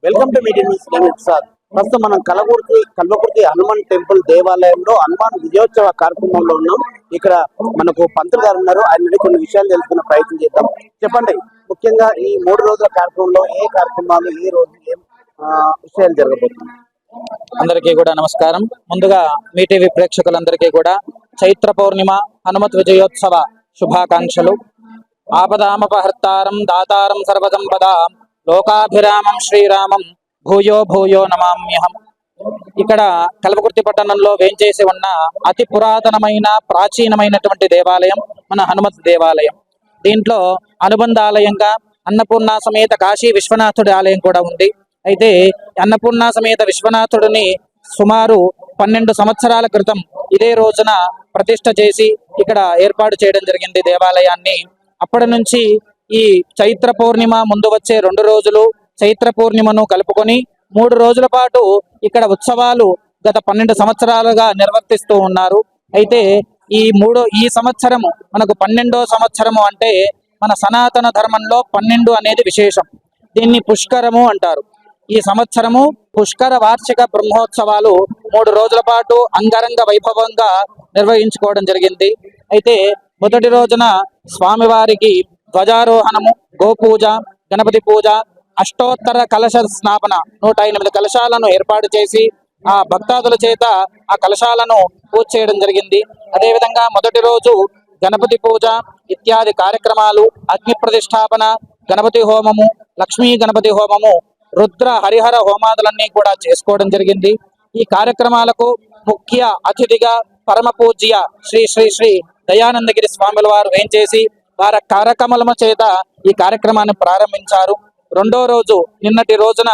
Welcome to media news. నేను ప్రసాద్. ప్రస్తుతం మనం కల్వకుర్తి హనుమాన్ టెంపుల్ దేవాలయంలో హనుమాన్ విజయోత్సవ కార్యక్రమంలో ఉన్నాం. ఇక్కడ మనకు పంతులు గారు ఉన్నారు. ఆయన నుండి కొన్ని విషయాలు తెలుసుకునే ప్రయత్నం చేద్దాం. చెప్పండి, ముఖ్యంగా ఈ 3 రోజుల కార్యక్రమంలో ఏ కార్యక్రమాలు, ఏ రోజు ఏం విషయాలు జరగబోతున్నాయి? అందరికీ కూడా నమస్కారం. ముందుగా మీ టీవీ ప్రేక్షకులందరికీ కూడా చైత్ర పౌర్ణిమ హనుమత్ విజయోత్సవ శుభాకాంక్షలు. ఆపదామపహర్తారం దాతారం సర్వసంపదాం లోకాభిరామం శ్రీరామం భూయో భూయో నమామ్యహం. ఇక్కడ కల్వకుర్తి పట్టణంలో వేంచేసి ఉన్న అతి పురాతనమైన ప్రాచీనమైనటువంటి దేవాలయం మన హనుమత్ దేవాలయం. దీంట్లో అనుబంధ ఆలయంగా అన్నపూర్ణ సమేత కాశీ విశ్వనాథుడి ఆలయం కూడా ఉంది. అయితే అన్నపూర్ణ సమేత విశ్వనాథుడిని సుమారు 12 సంవత్సరాల క్రితం ఇదే రోజున ప్రతిష్ఠ చేసి ఇక్కడ ఏర్పాటు చేయడం జరిగింది దేవాలయాన్ని. అప్పటి నుంచి ఈ చైత్ర పౌర్ణిమ ముందు వచ్చే 2 రోజులు చైత్ర పూర్ణిమను కలుపుకొని 3 రోజుల పాటు ఇక్కడ ఉత్సవాలు గత 12 సంవత్సరాలుగా నిర్వర్తిస్తూ ఉన్నారు. అయితే ఈ సంవత్సరము మనకు 12వ సంవత్సరము. అంటే మన సనాతన ధర్మంలో 12 అనేది విశేషం. దీన్ని పుష్కరము అంటారు. ఈ సంవత్సరము పుష్కర వార్షిక బ్రహ్మోత్సవాలు 3 రోజుల పాటు అంగరంగ వైభవంగా నిర్వహించుకోవడం జరిగింది. అయితే మొదటి రోజున స్వామివారికి ధ్వజారోహణము, గోపూజ, గణపతి పూజ, అష్టోత్తర కలశ స్నాపన 108 కలశాలను ఏర్పాటు చేసి ఆ భక్తాదుల చేత ఆ కలశాలను పూజ చేయడం జరిగింది. అదేవిధంగా మొదటి రోజు గణపతి పూజ ఇత్యాది కార్యక్రమాలు, అగ్ని ప్రతిష్టాపన, గణపతి హోమము, లక్ష్మీ గణపతి హోమము, రుద్ర హరిహర హోమాదులన్నీ కూడా చేసుకోవడం జరిగింది. ఈ కార్యక్రమాలకు ముఖ్య అతిథిగా పరమ పూజ్య శ్రీ శ్రీ శ్రీ దయానందగిరి స్వాముల వారు వేంచేసి వారి కార్యక్రమల చేత ఈ కార్యక్రమాన్ని ప్రారంభించారు. రెండో రోజు నిన్నటి రోజున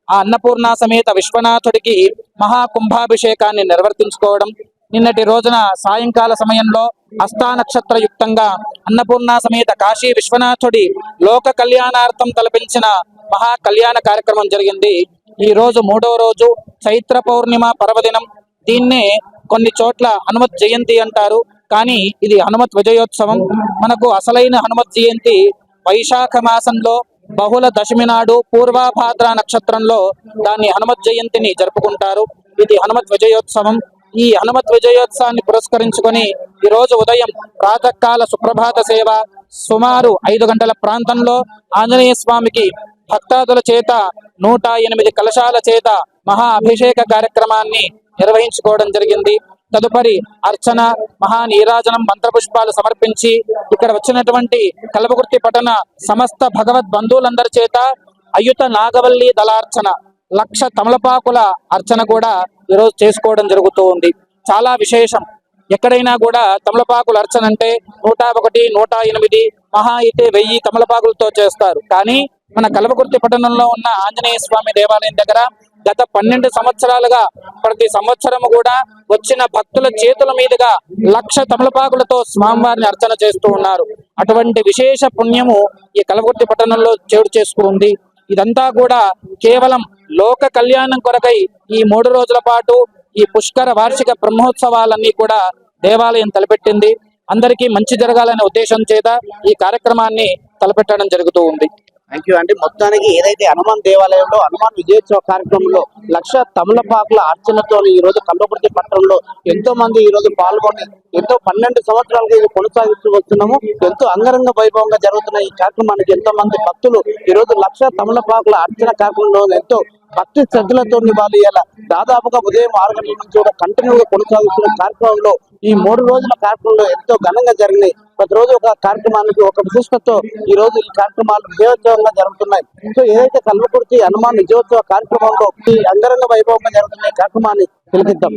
ఆ అన్నపూర్ణ సమేత విశ్వనాథుడికి మహాకుంభాభిషేకాన్ని నిర్వర్తించుకోవడం. నిన్నటి రోజున సాయంకాల సమయంలో హస్తా నక్షత్ర యుక్తంగా అన్నపూర్ణ సమేత కాశీ విశ్వనాథుడి లోక కళ్యాణార్థం తలపించిన మహా కళ్యాణ కార్యక్రమం జరిగింది. ఈ రోజు 3వ రోజు చైత్ర పౌర్ణిమ పర్వదినం. దీన్నే కొన్ని చోట్ల హనుమత్ జయంతి అంటారు, కానీ ఇది హనుమత్ విజయోత్సవం. మనకు అసలైన హనుమత్ జయంతి వైశాఖ మాసంలో బహుళ దశమి నాడు పూర్వభాద్ర నక్షత్రంలో దాన్ని హనుమత్ జయంతిని జరుపుకుంటారు. ఇది హనుమత్ విజయోత్సవం. ఈ హనుమత్ విజయోత్సవాన్ని పురస్కరించుకొని ఈ రోజు ఉదయం ప్రాతకాల సుప్రభాత సేవ సుమారు 5 గంటల ప్రాంతంలో ఆంజనేయ స్వామికి భక్తాదుల చేత 108 కలశాల చేత మహా అభిషేక కార్యక్రమాన్ని నిర్వహించుకోవడం జరిగింది. తదుపరి అర్చన, మహా నీరాజనం, మంత్రపుష్పాలు సమర్పించి ఇక్కడ వచ్చినటువంటి కల్వకుర్తి పట్టణ సమస్త భగవద్ బంధువులందరి చేత అయుత నాగవల్లి దళార్చన 1,00,000 తమలపాకుల అర్చన కూడా ఈరోజు చేసుకోవడం జరుగుతూ ఉంది. చాలా విశేషం. ఎక్కడైనా కూడా తమలపాకుల అర్చన అంటే 101, 108, మహా అయితే 1000 తమలపాకులతో చేస్తారు. కానీ మన కల్వకుర్తి పట్టణంలో ఉన్న ఆంజనేయ స్వామి దేవాలయం దగ్గర గత 12 సంవత్సరాలుగా ప్రతి సంవత్సరము కూడా వచ్చిన భక్తుల చేతుల మీదుగా 1,00,000 తమలపాకులతో స్వామివారిని అర్చన చేస్తూ ఉన్నారు. అటువంటి విశేష పుణ్యము ఈ కల్వకుర్తి పట్టణంలో చేడు చేసుకుంది. ఇదంతా కూడా కేవలం లోక కళ్యాణం కొరకై ఈ 3 రోజుల పాటు ఈ పుష్కర వార్షిక బ్రహ్మోత్సవాలన్నీ కూడా దేవాలయం తలపెట్టింది. అందరికీ మంచి జరగాలనే ఉద్దేశం చేత ఈ కార్యక్రమాన్ని తలపెట్టడం జరుగుతూ ఉంది. థ్యాంక్ యూ అండి. మొత్తానికి ఏదైతే హనుమాన్ దేవాలయంలో హనుమాన్ విజయోత్సవ కార్యక్రమంలో 1,00,000 తమలపాకుల అర్చనతో ఈ రోజు కల్వకుర్తి పట్టణంలో ఎంతో మంది ఈ రోజు పాల్గొని ఎంతో 12 సంవత్సరాలుగా ఇది కొనసాగిస్తూ వస్తున్నాము. ఎంతో అంగరంగ వైభవంగా జరుగుతున్న ఈ కార్యక్రమానికి ఎంతో మంది భక్తులు ఈ రోజు 1,00,000 తమలపాకుల అర్చన కార్యక్రమంలో ఎంతో భక్తి శ్రద్ధలతో వాళ్ళు ఇలా దాదాపుగా ఉదయం 6 గంటల నుంచి కూడా కంటిన్యూగా కొనసాగుతున్న కార్యక్రమంలో ఈ 3 రోజుల కార్యక్రమంలో ఎంతో ఘనంగా జరిగినాయి. ప్రతిరోజు ఒక కార్యక్రమానికి ఒక విశిష్టతో ఈ రోజు ఈ కార్యక్రమాలు విజయోత్సవంగా జరుగుతున్నాయి. సో ఏదైతే కల్వకుర్తి హనుమాన్ విజయోత్సవ కార్యక్రమంలో ఈ అంగరంగ వైభవంగా జరుగుతున్న ఈ కార్యక్రమాన్ని పిలిపిద్దాం.